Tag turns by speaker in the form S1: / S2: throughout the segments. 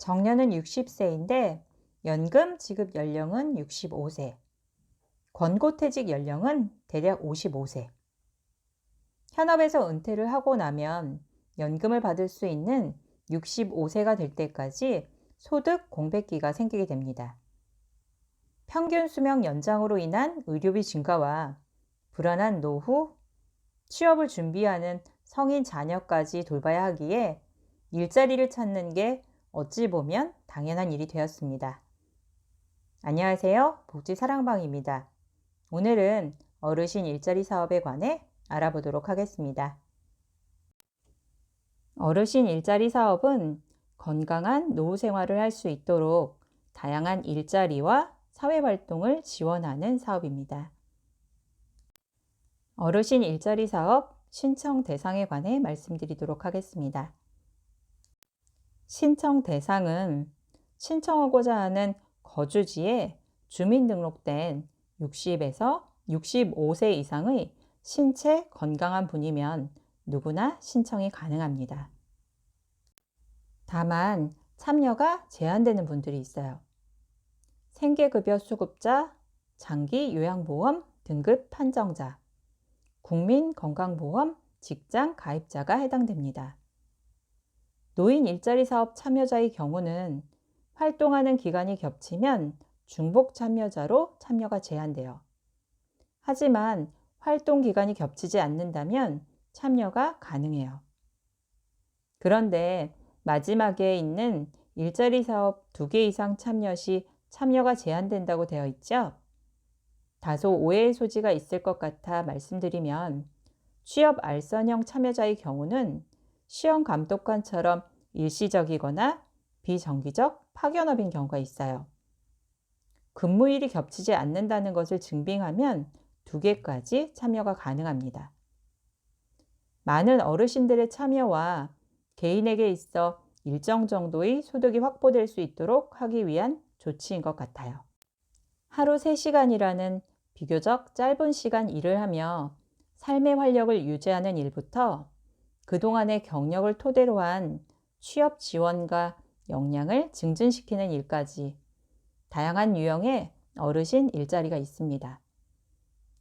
S1: 정년은 60세인데 연금 지급 연령은 65세, 권고퇴직 연령은 대략 55세. 현업에서 은퇴를 하고 나면 연금을 받을 수 있는 65세가 될 때까지 소득 공백기가 생기게 됩니다. 평균 수명 연장으로 인한 의료비 증가와 불안한 노후, 취업을 준비하는 성인 자녀까지 돌봐야 하기에 일자리를 찾는 게 어찌 보면 당연한 일이 되었습니다. 안녕하세요. 복지사랑방입니다. 오늘은 어르신 일자리 사업에 관해 알아보도록 하겠습니다. 어르신 일자리 사업은 건강한 노후 생활을 할 수 있도록 다양한 일자리와 사회활동을 지원하는 사업입니다. 어르신 일자리 사업 신청 대상에 관해 말씀드리도록 하겠습니다. 신청 대상은 신청하고자 하는 거주지에 주민등록된 60에서 65세 이상의 신체 건강한 분이면 누구나 신청이 가능합니다. 다만 참여가 제한되는 분들이 있어요. 생계급여 수급자, 장기 요양보험 등급 판정자, 국민건강보험 직장 가입자가 해당됩니다. 노인 일자리 사업 참여자의 경우는 활동하는 기간이 겹치면 중복 참여자로 참여가 제한돼요. 하지만 활동 기간이 겹치지 않는다면 참여가 가능해요. 그런데 마지막에 있는 일자리 사업 2개 이상 참여 시 참여가 제한된다고 되어 있죠? 다소 오해의 소지가 있을 것 같아 말씀드리면 취업 알선형 참여자의 경우는 시험감독관처럼 일시적이거나 비정기적 파견업인 경우가 있어요. 근무일이 겹치지 않는다는 것을 증빙하면 2개까지 참여가 가능합니다. 많은 어르신들의 참여와 개인에게 있어 일정 정도의 소득이 확보될 수 있도록 하기 위한 조치인 것 같아요. 하루 3시간이라는 비교적 짧은 시간 일을 하며 삶의 활력을 유지하는 일부터 그동안의 경력을 토대로 한 취업 지원과 역량을 증진시키는 일까지 다양한 유형의 어르신 일자리가 있습니다.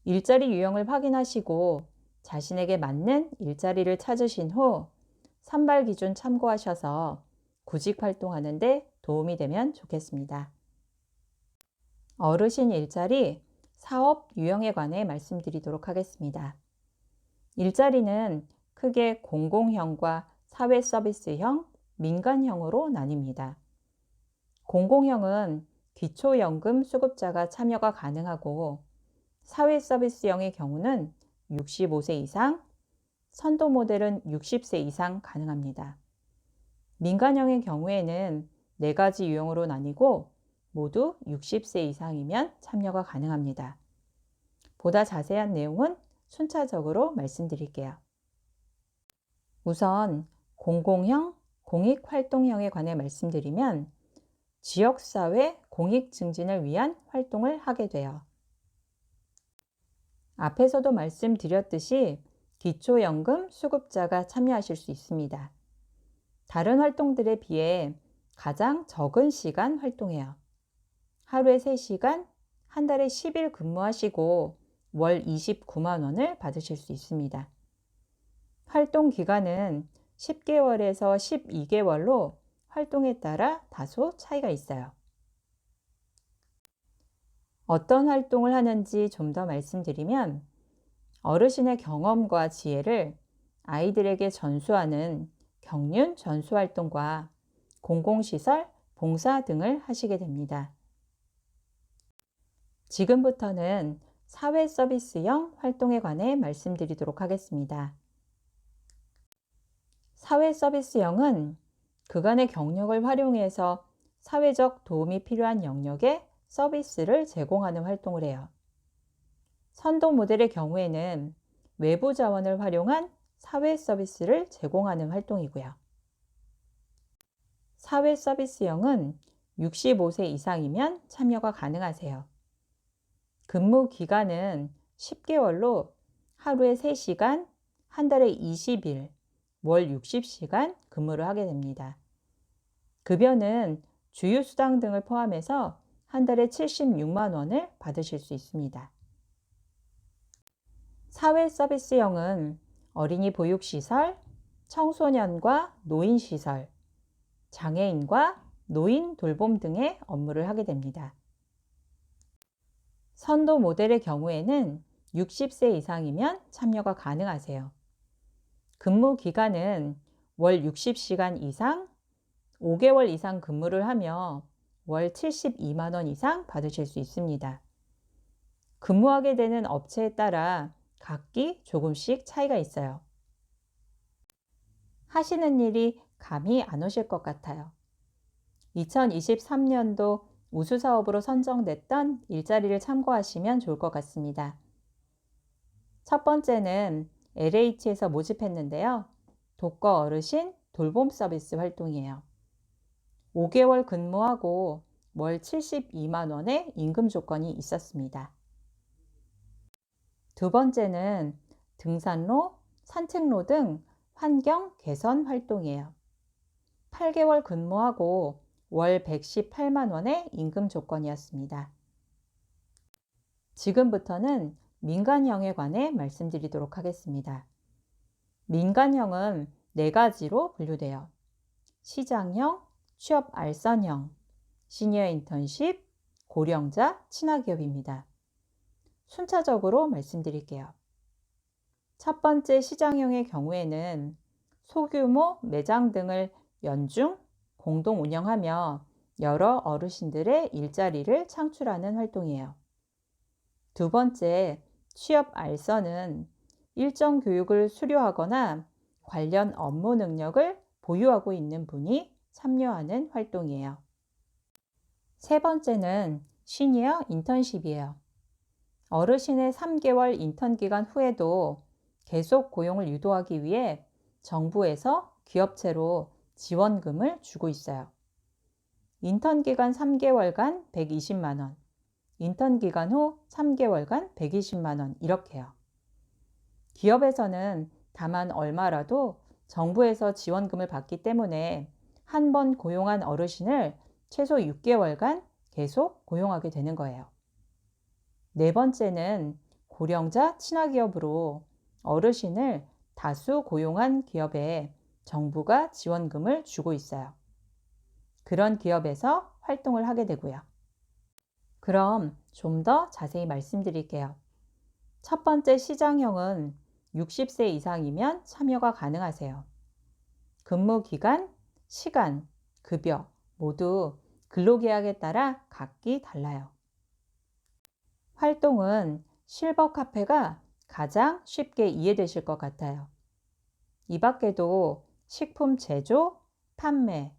S1: 일자리 유형을 확인하시고 자신에게 맞는 일자리를 찾으신 후 선발 기준 참고하셔서 구직 활동하는 데 도움이 되면 좋겠습니다. 어르신 일자리 사업 유형에 관해 말씀드리도록 하겠습니다. 일자리는 크게 공공형과 사회 서비스형, 민간형으로 나뉩니다. 공공형은 기초연금 수급자가 참여가 가능하고 사회 서비스형의 경우는 65세 이상, 선도 모델은 60세 이상 가능합니다. 민간형의 경우에는 4가지 유형으로 나뉘고 모두 60세 이상이면 참여가 가능합니다. 보다 자세한 내용은 순차적으로 말씀드릴게요. 우선 공공형, 공익활동형에 관해 말씀드리면 지역사회 공익 증진을 위한 활동을 하게 돼요. 앞에서도 말씀드렸듯이 기초연금 수급자가 참여하실 수 있습니다. 다른 활동들에 비해 가장 적은 시간 활동해요. 하루에 3시간, 한 달에 10일 근무하시고 월 29만 원을 받으실 수 있습니다. 활동 기간은 10개월에서 12개월로 활동에 따라 다소 차이가 있어요. 어떤 활동을 하는지 좀 더 말씀드리면 어르신의 경험과 지혜를 아이들에게 전수하는 경륜 전수활동과 공공시설 봉사 등을 하시게 됩니다. 지금부터는 사회 서비스형 활동에 관해 말씀드리도록 하겠습니다. 사회 서비스형은 그간의 경력을 활용해서 사회적 도움이 필요한 영역에 서비스를 제공하는 활동을 해요. 선도 모델의 경우에는 외부 자원을 활용한 사회 서비스를 제공하는 활동이고요. 사회 서비스형은 65세 이상이면 참여가 가능하세요. 근무 기간은 10개월로 하루에 3시간, 한 달에 20일, 월 60시간 근무를 하게 됩니다. 급여는 주휴수당 등을 포함해서 한 달에 76만 원을 받으실 수 있습니다. 사회서비스형은 어린이 보육시설, 청소년과 노인시설, 장애인과 노인 돌봄 등의 업무를 하게 됩니다. 선도 모델의 경우에는 60세 이상이면 참여가 가능하세요. 근무 기간은 월 60시간 이상, 5개월 이상 근무를 하며 월 72만 원 이상 받으실 수 있습니다. 근무하게 되는 업체에 따라 각기 조금씩 차이가 있어요. 하시는 일이 감이 안 오실 것 같아요. 2023년도 우수사업으로 선정됐던 일자리를 참고하시면 좋을 것 같습니다. 첫 번째는 LH에서 모집했는데요. 독거 어르신 돌봄 서비스 활동이에요. 5개월 근무하고 월 72만 원의 임금 조건이 있었습니다. 두 번째는 등산로, 산책로 등 환경 개선 활동이에요. 8개월 근무하고 월 118만 원의 임금 조건이었습니다. 지금부터는 민간형에 관해 말씀드리도록 하겠습니다. 민간형은 4가지로 분류돼요. 시장형, 취업 알선형, 시니어 인턴십, 고령자 친화기업입니다. 순차적으로 말씀드릴게요. 첫 번째 시장형의 경우에는 소규모 매장 등을 연중, 공동 운영하며 여러 어르신들의 일자리를 창출하는 활동이에요. 두 번째, 취업 알선은 일정 교육을 수료하거나 관련 업무 능력을 보유하고 있는 분이 참여하는 활동이에요. 세 번째는 시니어 인턴십이에요. 어르신의 3개월 인턴 기간 후에도 계속 고용을 유도하기 위해 정부에서 기업체로 지원금을 주고 있어요. 인턴 기간 3개월간 120만 원, 인턴 기간 후 3개월간 120만 원 이렇게요. 기업에서는 다만 얼마라도 정부에서 지원금을 받기 때문에 한 번 고용한 어르신을 최소 6개월간 계속 고용하게 되는 거예요. 네 번째는 고령자 친화기업으로 어르신을 다수 고용한 기업에 정부가 지원금을 주고 있어요. 그런 기업에서 활동을 하게 되고요. 그럼 좀 더 자세히 말씀드릴게요. 첫 번째 시장형은 60세 이상이면 참여가 가능하세요. 근무 기간, 시간, 급여 모두 근로계약에 따라 각기 달라요. 활동은 실버 카페가 가장 쉽게 이해되실 것 같아요. 이 밖에도 식품 제조, 판매,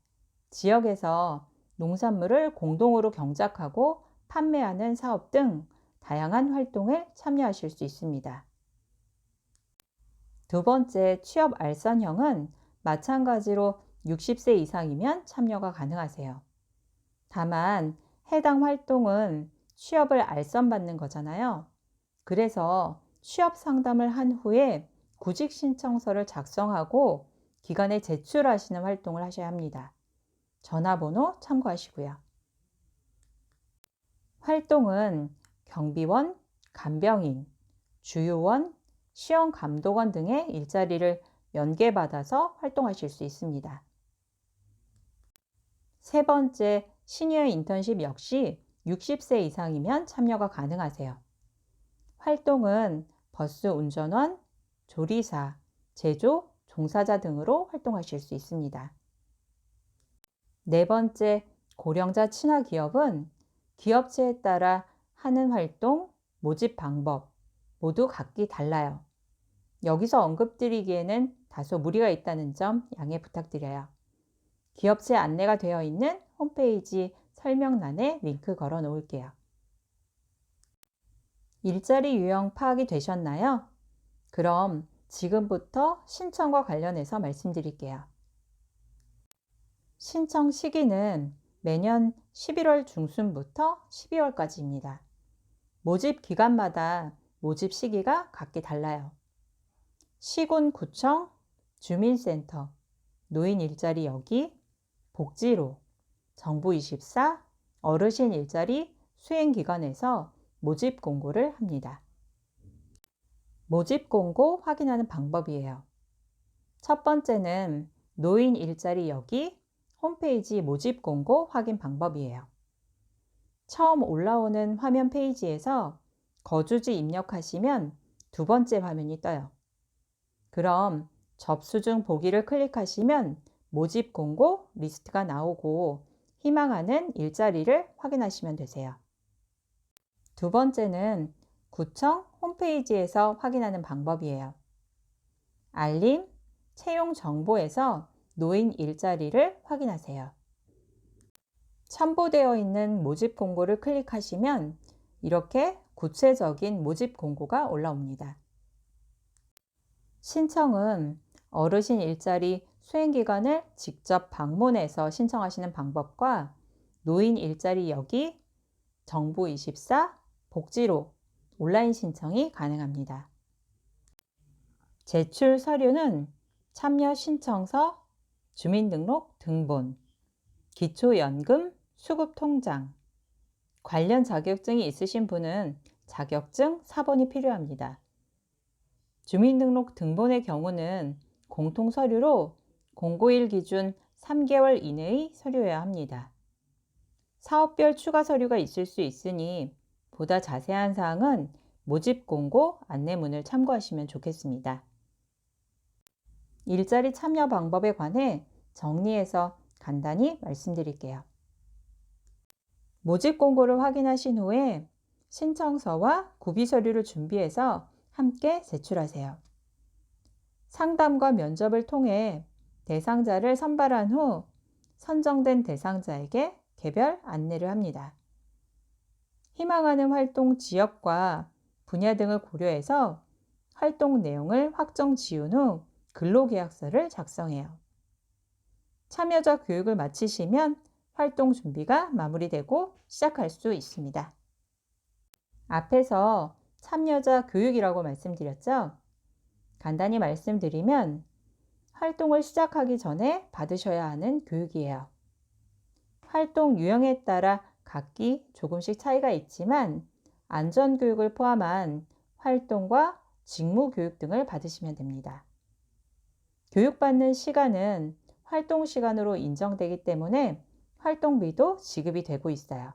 S1: 지역에서 농산물을 공동으로 경작하고 판매하는 사업 등 다양한 활동에 참여하실 수 있습니다. 두 번째 취업 알선형은 마찬가지로 60세 이상이면 참여가 가능하세요. 다만 해당 활동은 취업을 알선받는 거잖아요. 그래서 취업 상담을 한 후에 구직 신청서를 작성하고 기관에 제출하시는 활동을 하셔야 합니다. 전화번호 참고하시고요. 활동은 경비원, 간병인, 주유원, 시험감독원 등의 일자리를 연계받아서 활동하실 수 있습니다. 세 번째, 시니어 인턴십 역시 60세 이상이면 참여가 가능하세요. 활동은 버스 운전원, 조리사, 제조, 종사자 등으로 활동하실 수 있습니다. 네 번째, 고령자 친화기업은 기업체에 따라 하는 활동, 모집 방법 모두 각기 달라요. 여기서 언급드리기에는 다소 무리가 있다는 점 양해 부탁드려요. 기업체 안내가 되어 있는 홈페이지 설명란에 링크 걸어 놓을게요. 일자리 유형 파악이 되셨나요? 그럼 지금부터 신청과 관련해서 말씀드릴게요. 신청 시기는 매년 11월 중순부터 12월까지입니다. 모집 기간마다 모집 시기가 각기 달라요. 시군 구청, 주민센터, 노인 일자리 여기, 복지로, 정부24, 어르신 일자리 수행기관에서 모집 공고를 합니다. 모집 공고 확인하는 방법이에요. 첫 번째는 노인 일자리 여기 홈페이지 모집 공고 확인 방법이에요. 처음 올라오는 화면 페이지에서 거주지 입력하시면 두 번째 화면이 떠요. 그럼 접수 중 보기를 클릭하시면 모집 공고 리스트가 나오고 희망하는 일자리를 확인하시면 되세요. 두 번째는 구청 홈페이지에서 확인하는 방법이에요. 알림, 채용 정보에서 노인 일자리를 확인하세요. 첨부되어 있는 모집 공고를 클릭하시면 이렇게 구체적인 모집 공고가 올라옵니다. 신청은 어르신 일자리 수행기관을 직접 방문해서 신청하시는 방법과 노인 일자리 여기, 정부24, 복지로 온라인 신청이 가능합니다. 제출 서류는 참여 신청서, 주민등록 등본, 기초연금, 수급통장, 관련 자격증이 있으신 분은 자격증 4번이 필요합니다. 주민등록 등본의 경우는 공통서류로 공고일 기준 3개월 이내의 서류여야 합니다. 사업별 추가 서류가 있을 수 있으니 보다 자세한 사항은 모집 공고 안내문을 참고하시면 좋겠습니다. 일자리 참여 방법에 관해 정리해서 간단히 말씀드릴게요. 모집 공고를 확인하신 후에 신청서와 구비 서류를 준비해서 함께 제출하세요. 상담과 면접을 통해 대상자를 선발한 후 선정된 대상자에게 개별 안내를 합니다. 희망하는 활동 지역과 분야 등을 고려해서 활동 내용을 확정 지운 후 근로계약서를 작성해요. 참여자 교육을 마치시면 활동 준비가 마무리되고 시작할 수 있습니다. 앞에서 참여자 교육이라고 말씀드렸죠? 간단히 말씀드리면 활동을 시작하기 전에 받으셔야 하는 교육이에요. 활동 유형에 따라 각기 조금씩 차이가 있지만 안전교육을 포함한 활동과 직무교육 등을 받으시면 됩니다. 교육받는 시간은 활동 시간으로 인정되기 때문에 활동비도 지급이 되고 있어요.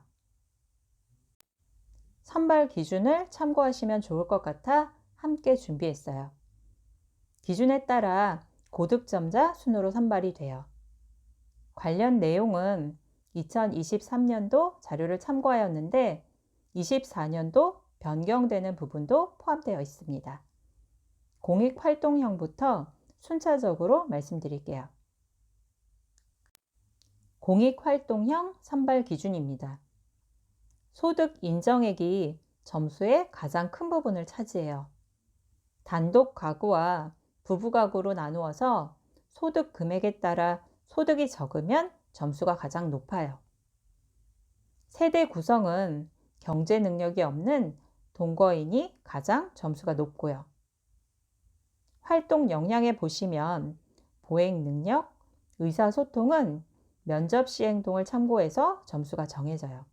S1: 선발 기준을 참고하시면 좋을 것 같아 함께 준비했어요. 기준에 따라 고득점자 순으로 선발이 돼요. 관련 내용은 2023년도 자료를 참고하였는데 24년도 변경되는 부분도 포함되어 있습니다. 공익활동형부터 순차적으로 말씀드릴게요. 공익활동형 선발 기준입니다. 소득 인정액이 점수의 가장 큰 부분을 차지해요. 단독 가구와 부부 가구로 나누어서 소득 금액에 따라 소득이 적으면 점수가 가장 높아요. 세대 구성은 경제 능력이 없는 동거인이 가장 점수가 높고요. 활동 역량에 보시면 보행 능력, 의사소통은 면접 시행 등을 참고해서 점수가 정해져요.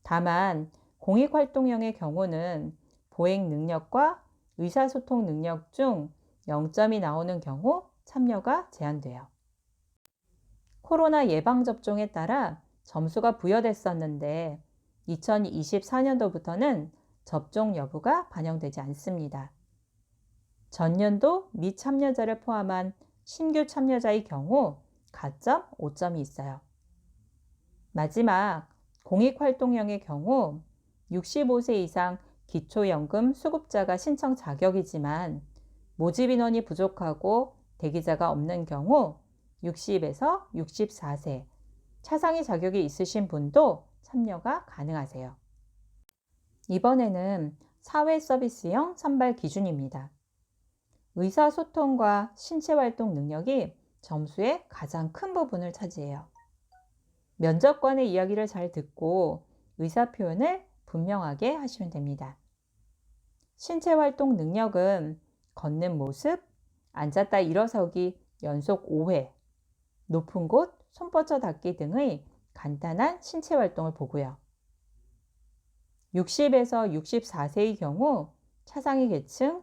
S1: 다만 공익활동형의 경우는 보행 능력과 의사소통 능력 중 0점이 나오는 경우 참여가 제한돼요. 코로나 예방접종에 따라 점수가 부여됐었는데 2024년도부터는 접종 여부가 반영되지 않습니다. 전년도 미참여자를 포함한 신규 참여자의 경우 가점 5점이 있어요. 마지막 공익활동형의 경우 65세 이상 기초연금 수급자가 신청 자격이지만 모집 인원이 부족하고 대기자가 없는 경우 60에서 64세 차상위 자격이 있으신 분도 참여가 가능하세요. 이번에는 사회서비스형 선발 기준입니다. 의사소통과 신체활동 능력이 점수의 가장 큰 부분을 차지해요. 면접관의 이야기를 잘 듣고 의사표현을 분명하게 하시면 됩니다. 신체활동 능력은 걷는 모습, 앉았다 일어서기 연속 5회, 높은 곳 손뻗쳐 닫기 등의 간단한 신체 활동을 보고요. 60에서 64세의 경우 차상위 계층,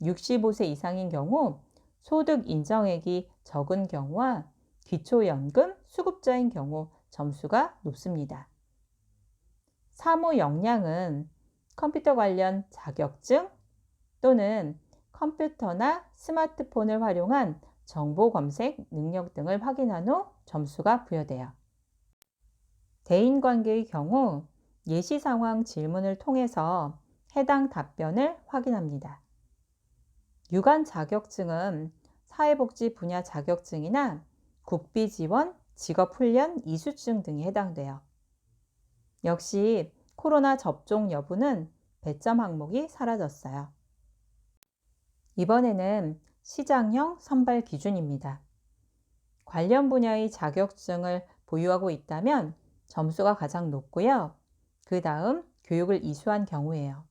S1: 65세 이상인 경우 소득 인정액이 적은 경우와 기초연금 수급자인 경우 점수가 높습니다. 사무 역량은 컴퓨터 관련 자격증 또는 컴퓨터나 스마트폰을 활용한 정보 검색 능력 등을 확인한 후 점수가 부여돼요. 대인관계의 경우 예시 상황 질문을 통해서 해당 답변을 확인합니다. 유관 자격증은 사회복지 분야 자격증이나 국비지원, 직업훈련 이수증 등이 해당돼요. 역시 코로나 접종 여부는 배점 항목이 사라졌어요. 이번에는 시장형 선발 기준입니다. 관련 분야의 자격증을 보유하고 있다면 점수가 가장 높고요. 그 다음 교육을 이수한 경우예요.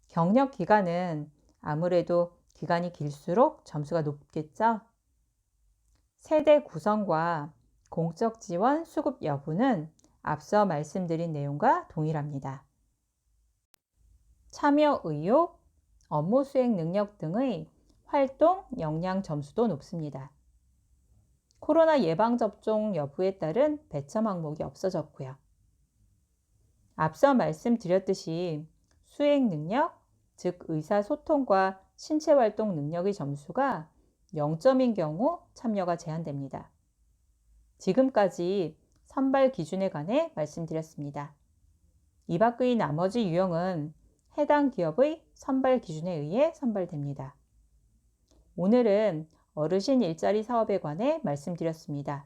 S1: 경력 기간은 아무래도 기간이 길수록 점수가 높겠죠. 세대 구성과 공적 지원 수급 여부는 앞서 말씀드린 내용과 동일합니다. 참여 의욕, 업무 수행 능력 등의 활동 역량 점수도 높습니다. 코로나 예방접종 여부에 따른 배점 항목이 없어졌고요. 앞서 말씀드렸듯이 수행 능력, 즉 의사소통과 신체활동 능력의 점수가 0점인 경우 참여가 제한됩니다. 지금까지 선발 기준에 관해 말씀드렸습니다. 이 밖의 나머지 유형은 해당 기업의 선발 기준에 의해 선발됩니다. 오늘은 어르신 일자리 사업에 관해 말씀드렸습니다.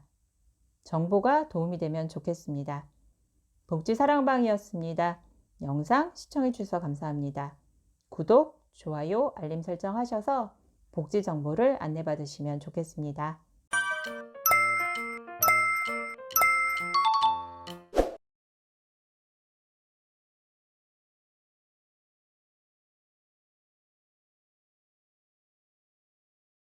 S1: 정보가 도움이 되면 좋겠습니다. 복지사랑방이었습니다. 영상 시청해주셔서 감사합니다. 구독, 좋아요, 알림 설정 하셔서 복지 정보를 안내받으시면 좋겠습니다.